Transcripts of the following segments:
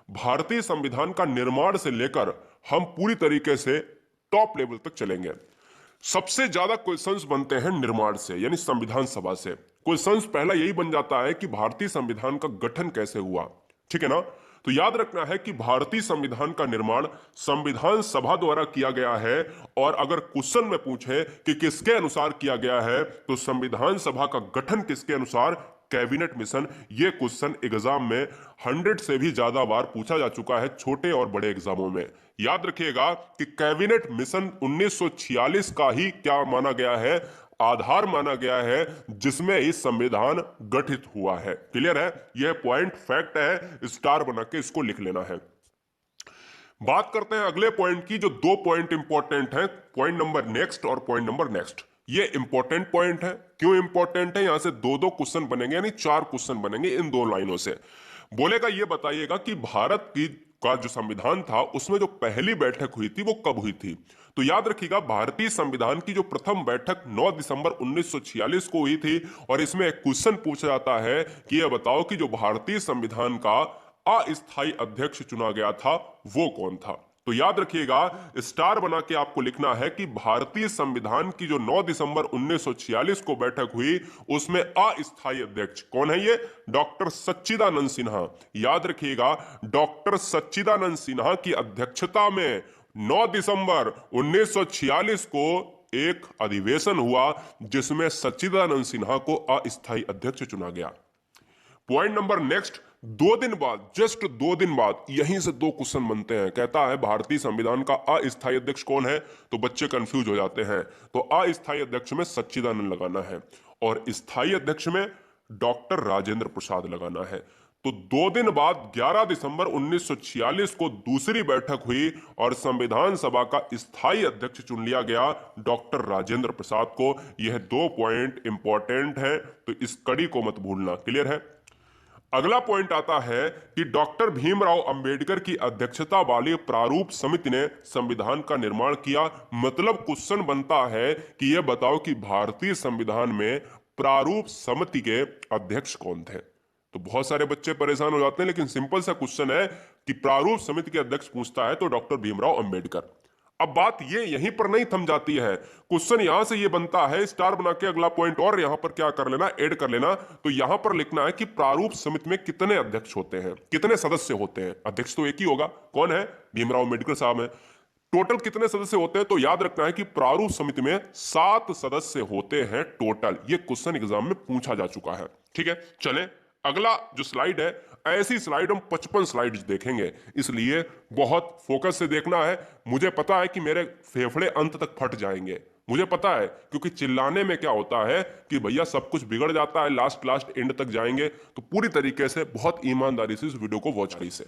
भारतीय संविधान का निर्माण से लेकर हम पूरी तरीके से टॉप लेवल तक चलेंगे। सबसे ज्यादा क्वेश्चंस बनते हैं निर्माण से, यानी संविधान सभा से। क्वेश्चंस पहला यही बन जाता है कि भारतीय संविधान का गठन कैसे हुआ, ठीक है ना। तो याद रखना है कि भारतीय संविधान का निर्माण संविधान सभा द्वारा किया गया है। और अगर क्वेश्चन में पूछे कि किसके अनुसार किया गया है, तो संविधान सभा का गठन किसके अनुसार, कैबिनेट मिशन। ये क्वेश्चन एग्जाम में 100 से भी ज्यादा बार पूछा जा चुका है, छोटे और बड़े एग्जामों में। याद रखिएगा कि कैबिनेट मिशन 1946 का ही क्या माना गया है, आधार माना गया है, जिसमें इस संविधान गठित हुआ है। क्लियर है, यह पॉइंट फैक्ट है, स्टार बना के इसको लिख लेना है। बात करते हैं अगले पॉइंट की, जो दो पॉइंट इंपॉर्टेंट है, पॉइंट नंबर नेक्स्ट और पॉइंट नंबर नेक्स्ट। ये इंपॉर्टेंट पॉइंट है। क्यों इंपॉर्टेंट है? यहां से दो दो क्वेश्चन बनेंगे, यानी 4 क्वेश्चन बनेंगे इन दो लाइनों से। बोलेगा, ये बताइएगा कि भारत की का जो संविधान था उसमें जो पहली बैठक हुई थी वो कब हुई थी। तो याद रखिएगा, भारतीय संविधान की जो प्रथम बैठक 9 दिसंबर 1946 को हुई थी। और इसमें एक क्वेश्चन पूछा जाता है कि यह बताओ कि जो भारतीय संविधान का अस्थायी अध्यक्ष चुना गया था वो कौन था। तो याद रखिएगा, स्टार बना के आपको लिखना है कि भारतीय संविधान की जो 9 दिसंबर 1946 को बैठक हुई उसमें अस्थायी अध्यक्ष कौन है, ये डॉक्टर सच्चिदानंद सिन्हा। याद रखिएगा, डॉक्टर सच्चिदानंद सिन्हा की अध्यक्षता में 9 दिसंबर 1946 को एक अधिवेशन हुआ जिसमें सच्चिदानंद सिन्हा को अस्थायी अध्यक्ष चुना गया। पॉइंट नंबर नेक्स्ट, 2 दिन बाद, जस्ट 2 दिन बाद यहीं से दो क्वेश्चन बनते हैं। कहता है भारतीय संविधान का अस्थायी अध्यक्ष कौन है, तो बच्चे कंफ्यूज हो जाते हैं। तो अस्थायी अध्यक्ष में सच्चिदानंद लगाना है और स्थायी अध्यक्ष में डॉक्टर राजेंद्र प्रसाद लगाना है। तो 2 दिन बाद 11 दिसंबर 1946 को दूसरी बैठक हुई और संविधान सभा का स्थायी अध्यक्ष चुन लिया गया डॉक्टर राजेंद्र प्रसाद को। यह 2 पॉइंट इंपॉर्टेंट है, तो इस कड़ी को मत भूलना। क्लियर है। अगला पॉइंट आता है कि डॉक्टर भीमराव अंबेडकर की अध्यक्षता वाली प्रारूप समिति ने संविधान का निर्माण किया। मतलब क्वेश्चन बनता है कि यह बताओ कि भारतीय संविधान में प्रारूप समिति के अध्यक्ष कौन थे। तो बहुत सारे बच्चे परेशान हो जाते हैं, लेकिन सिंपल सा क्वेश्चन है कि प्रारूप समिति के अध्यक्ष पूछता है तो डॉक्टर भीमराव अंबेडकर। अब बात ये यहीं पर नहीं थम जाती है, क्वेश्चन यहां से ये बनता है, स्टार बना के अगला पॉइंट और यहां पर क्या कर लेना, ऐड कर लेना। तो यहां पर लिखना है कि प्रारूप समिति में कितने अध्यक्ष होते हैं, कितने सदस्य होते हैं। अध्यक्ष तो एक ही होगा, कौन है, भीमराव अंबेडकर साहब है। टोटल कितने सदस्य होते हैं, तो याद रखना है कि प्रारूप समिति में 7 सदस्य होते हैं टोटल। ये क्वेश्चन एग्जाम में पूछा जा चुका है। ठीक है, चले अगला जो स्लाइड है, ऐसी स्लाइड हम 55 स्लाइड्स देखेंगे, इसलिए बहुत फोकस से देखना है। मुझे पता है कि मेरे फेफड़े अंत तक फट जाएंगे, मुझे पता है, क्योंकि चिल्लाने में क्या होता है कि भैया सब कुछ बिगड़ जाता है, लास्ट एंड तक जाएंगे। तो पूरी तरीके से बहुत ईमानदारी से इस वीडियो को वॉच करिए।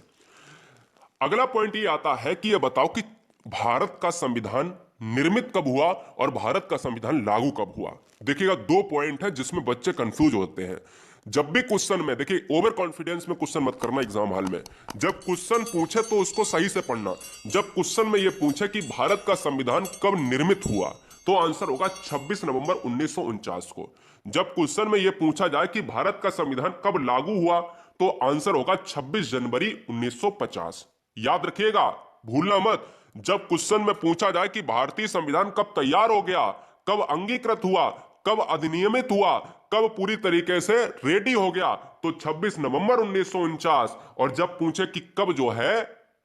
अगला पॉइंट ये आता है कि ये बताओ कि भारत का संविधान निर्मित कब हुआ और भारत का संविधान लागू कब हुआ। देखिएगा, 2 पॉइंट है जिसमें बच्चे कंफ्यूज होते हैं। जब भी क्वेश्चन में, देखिए, ओवर कॉन्फिडेंस में क्वेश्चन मत करना एग्जाम हॉल में। जब क्वेश्चन पूछे तो उसको सही से पढ़ना। जब क्वेश्चन में यह पूछे कि भारत का संविधान कब निर्मित हुआ, तो आंसर होगा 26 नवंबर 1949 को। जब क्वेश्चन में यह पूछा जाए कि भारत का संविधान कब लागू हुआ, तो आंसर होगा 26 जनवरी 1950। याद रखिएगा, भूलना मत। जब क्वेश्चन में पूछा जाए कि भारतीय संविधान कब तैयार हो गया, कब अंगीकृत हुआ, कब अधिनियमित हुआ, कब पूरी तरीके से रेडी हो गया, तो 26 नवंबर 1949। और जब पूछे कि कब जो है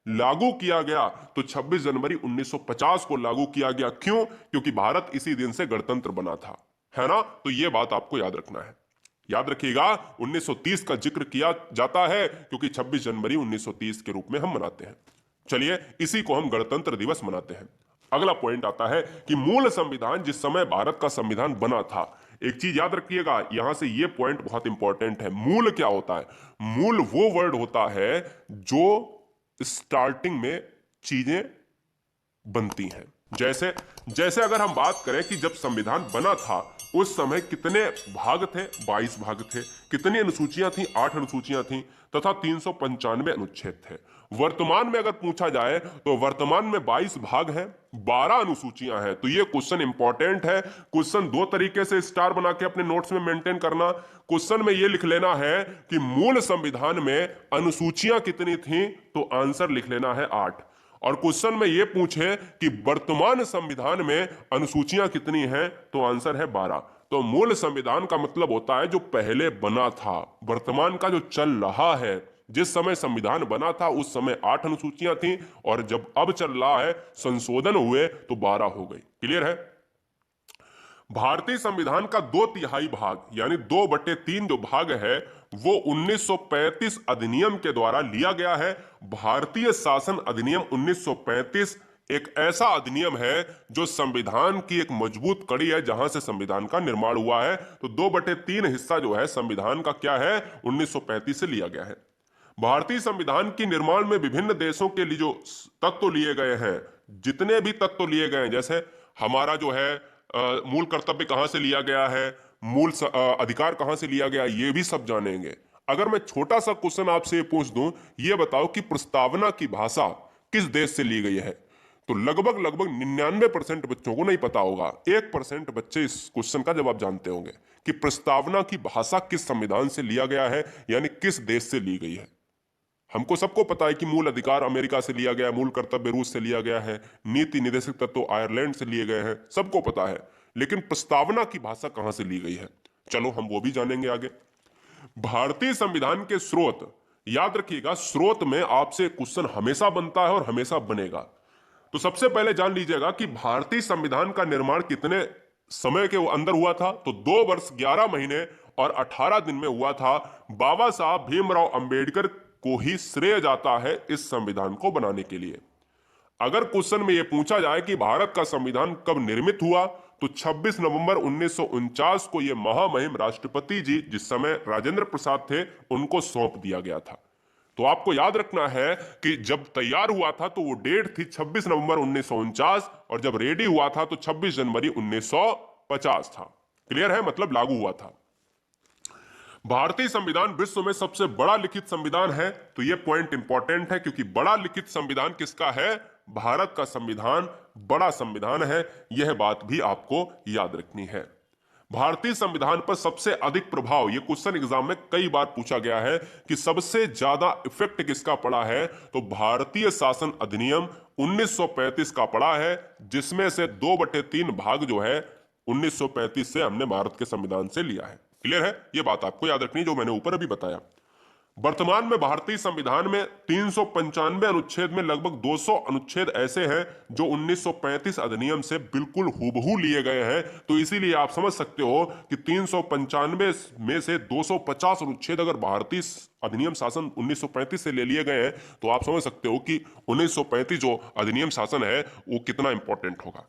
लागू किया गया, तो 26 जनवरी 1950 को लागू किया गया। क्यों? क्योंकि भारत इसी दिन से गणतंत्र बना था, है ना। तो यह बात आपको याद रखना है। याद रखिएगा, 1930 का जिक्र किया जाता है क्योंकि 26 जनवरी 1930 के रूप में हम मनाते हैं। चलिए, इसी को हम गणतंत्र दिवस मनाते हैं। अगला पॉइंट आता है कि मूल संविधान, जिस समय भारत का संविधान बना था। एक चीज याद रखिएगा, यहां से यह पॉइंट बहुत इंपॉर्टेंट है। मूल क्या होता है? मूल वो वर्ड होता है जो स्टार्टिंग में चीजें बनती हैं। जैसे जैसे अगर हम बात करें कि जब संविधान बना था उस समय कितने भाग थे, 22 भाग थे। कितनी अनुसूचियां थी, 8 अनुसूचियां थी तथा 395 अनुच्छेद थे। वर्तमान में अगर पूछा जाए तो वर्तमान में 22 भाग हैं, 12 अनुसूचियां हैं। तो ये क्वेश्चन इंपॉर्टेंट है। क्वेश्चन दो तरीके से स्टार बना के अपने नोट्स में मेंटेन करना। क्वेश्चन में ये लिख लेना है कि मूल संविधान में अनुसूचियां कितनी थी, तो आंसर लिख लेना है 8। और क्वेश्चन में यह पूछे कि वर्तमान संविधान में अनुसूचियां कितनी हैं, तो आंसर है 12। तो मूल संविधान का मतलब होता है जो पहले बना था। वर्तमान का जो चल रहा है, जिस समय संविधान बना था उस समय 8 अनुसूचियां थी और जब अब चल रहा है संशोधन हुए तो 12 हो गई। क्लियर है। भारतीय संविधान का 2/3 भाग यानी 2/3 जो भाग है वो 1935 अधिनियम के द्वारा लिया गया है। भारतीय शासन अधिनियम 1935 एक ऐसा अधिनियम है जो संविधान की एक मजबूत कड़ी है, जहां से संविधान का निर्माण हुआ है। तो 2/3 हिस्सा जो है संविधान का क्या है, 1935 से लिया गया है। भारतीय संविधान के निर्माण में विभिन्न देशों के लिए जो तत्व लिए गए हैं, जितने भी तत्व लिए गए हैं, जैसे हमारा जो है मूल कर्तव्य कहां से लिया गया है, मूल अधिकार कहां से लिया गया, ये भी सब जानेंगे। अगर मैं छोटा सा क्वेश्चन आपसे पूछ दूं, ये बताओ कि प्रस्तावना की भाषा किस देश से ली गई है, तो लगभग लगभग 99% बच्चों को नहीं पता होगा। 1% बच्चे इस क्वेश्चन का जवाब जानते होंगे कि प्रस्तावना की भाषा किस संविधान से लिया गया है, यानी किस देश से ली गई है। हमको सबको पता है कि मूल अधिकार अमेरिका से लिया गया है, मूल कर्तव्य रूस से लिया गया है, नीति निर्देशक तत्व आयरलैंड से लिए गए हैं, सबको पता है। लेकिन प्रस्तावना की भाषा कहां से ली गई है, चलो हम वो भी जानेंगे आगे। भारतीय संविधान के स्रोत, याद रखिएगा स्रोत में आपसे क्वेश्चन हमेशा बनता है और हमेशा बनेगा। तो सबसे पहले जान लीजिएगा कि भारतीय संविधान का निर्माण कितने समय के अंदर हुआ था, तो 2 वर्ष 11 महीने और 18 दिन में हुआ था। बाबा साहब भीमराव अंबेडकर को ही श्रेय जाता है इस संविधान को बनाने के लिए। अगर क्वेश्चन में यह पूछा जाए कि भारत का संविधान कब निर्मित हुआ, तो 26 नवंबर 1949 को यह महामहिम राष्ट्रपति जी, जिस समय राजेंद्र प्रसाद थे, उनको सौंप दिया गया था। तो आपको याद रखना है कि जब तैयार हुआ था तो वो डेट थी 26 नवंबर 1949 और जब रेडी हुआ था तो 26 जनवरी 1950 था। क्लियर है, मतलब लागू हुआ था। भारतीय संविधान विश्व में सबसे बड़ा लिखित संविधान है, तो यह पॉइंट इंपॉर्टेंट है क्योंकि बड़ा लिखित संविधान किसका है, भारत का संविधान बड़ा संविधान है। यह बात भी आपको याद रखनी है। भारतीय संविधान पर सबसे अधिक प्रभाव, यह क्वेश्चन एग्जाम में कई बार पूछा गया है कि सबसे ज्यादा इफेक्ट किसका पड़ा है, तो भारतीय शासन अधिनियम 1935 का पड़ा है, जिसमें से 2/3 भाग जो है 1935 से हमने भारत के संविधान से लिया है। क्लियर है, यह बात आपको याद रखनी जो मैंने ऊपर अभी बताया। वर्तमान में भारतीय संविधान में 395 अनुच्छेद में लगभग 200 अनुच्छेद ऐसे हैं जो 1935 अधिनियम से बिल्कुल हूबहू लिए गए हैं। तो इसीलिए आप समझ सकते हो कि 395 में से 250 अनुच्छेद अगर भारतीय अधिनियम शासन 1935 से ले लिए गए हैं, तो आप समझ सकते हो कि 1935 जो अधिनियम शासन है वो कितना इंपॉर्टेंट होगा।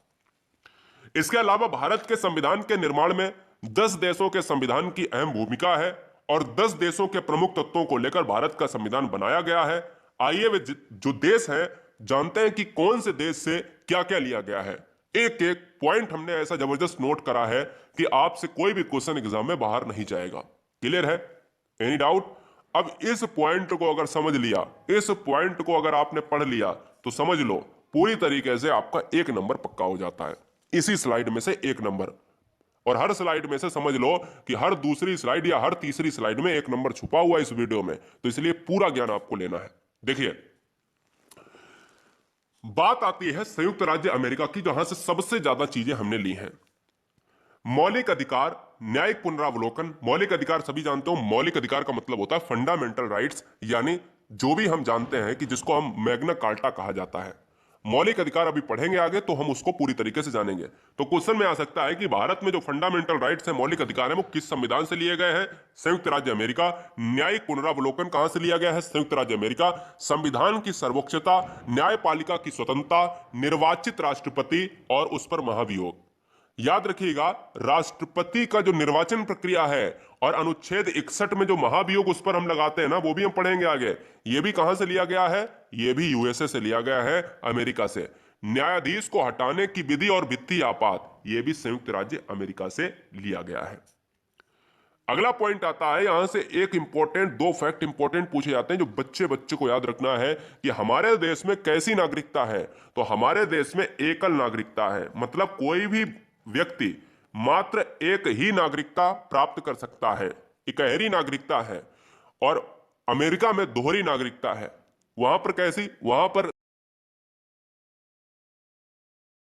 इसके अलावा भारत के संविधान के निर्माण में 10 देशों के संविधान की अहम भूमिका है और 10 देशों के प्रमुख तत्वों को लेकर भारत का संविधान बनाया गया है। आइए वे जो देश हैं जानते हैं कि कौन से देश से क्या क्या लिया गया है। एक एक पॉइंट हमने ऐसा जबरदस्त नोट करा है कि आपसे कोई भी क्वेश्चन एग्जाम में बाहर नहीं जाएगा। क्लियर है, एनी डाउट। अब इस पॉइंट को अगर समझ लिया, इस पॉइंट को अगर आपने पढ़ लिया, तो समझ लो पूरी तरीके से आपका 1 नंबर पक्का हो जाता है। इसी स्लाइड में से 1 नंबर, और हर स्लाइड में से समझ लो कि हर दूसरी स्लाइड या हर तीसरी स्लाइड में 1 नंबर छुपा हुआ है इस वीडियो में। तो इसलिए पूरा ज्ञान आपको लेना है। देखिए, बात आती है संयुक्त राज्य अमेरिका की, जहां से सबसे ज्यादा चीजें हमने ली हैं। मौलिक अधिकार, न्यायिक पुनरावलोकन। मौलिक अधिकार सभी जानते हो, मौलिक अधिकार का मतलब होता है फंडामेंटल राइट्स, यानी जो भी हम जानते हैं कि जिसको हम मैग्ना कार्टा कहा जाता है। मौलिक अधिकार अभी पढ़ेंगे आगे तो हम उसको पूरी तरीके से जानेंगे। तो क्वेश्चन में आ सकता है कि भारत में जो फंडामेंटल राइट्स है, मौलिक अधिकार है, वो किस संविधान से लिए गए हैं, संयुक्त राज्य अमेरिका। न्यायिक पुनरावलोकन कहां से लिया गया है, संयुक्त राज्य अमेरिका। संविधान की सर्वोच्चता, न्यायपालिका की स्वतंत्रता, निर्वाचित राष्ट्रपति और उस पर महाभियोग। याद रखिएगा, राष्ट्रपति का जो निर्वाचन प्रक्रिया है और अनुच्छेद 61 में जो महाभियोग उस पर हम लगाते हैं ना, वो भी हम पढ़ेंगे आगे। ये भी कहां से लिया गया है, ये भी यूएसए से लिया गया है, अमेरिका से। न्यायाधीश को हटाने की विधि और वित्तीय आपात, यह भी संयुक्त राज्य अमेरिका से लिया गया है। अगला पॉइंट आता है, यहां से एक इंपॉर्टेंट, दो फैक्ट इंपॉर्टेंट पूछे जाते हैं जो बच्चे बच्चे को याद रखना है कि हमारे देश में कैसी नागरिकता है। तो हमारे देश में एकल नागरिकता है, मतलब कोई भी व्यक्ति मात्र एक ही नागरिकता प्राप्त कर सकता है, इकहरी नागरिकता है। और अमेरिका में दोहरी नागरिकता है। वहां पर कैसी, वहां पर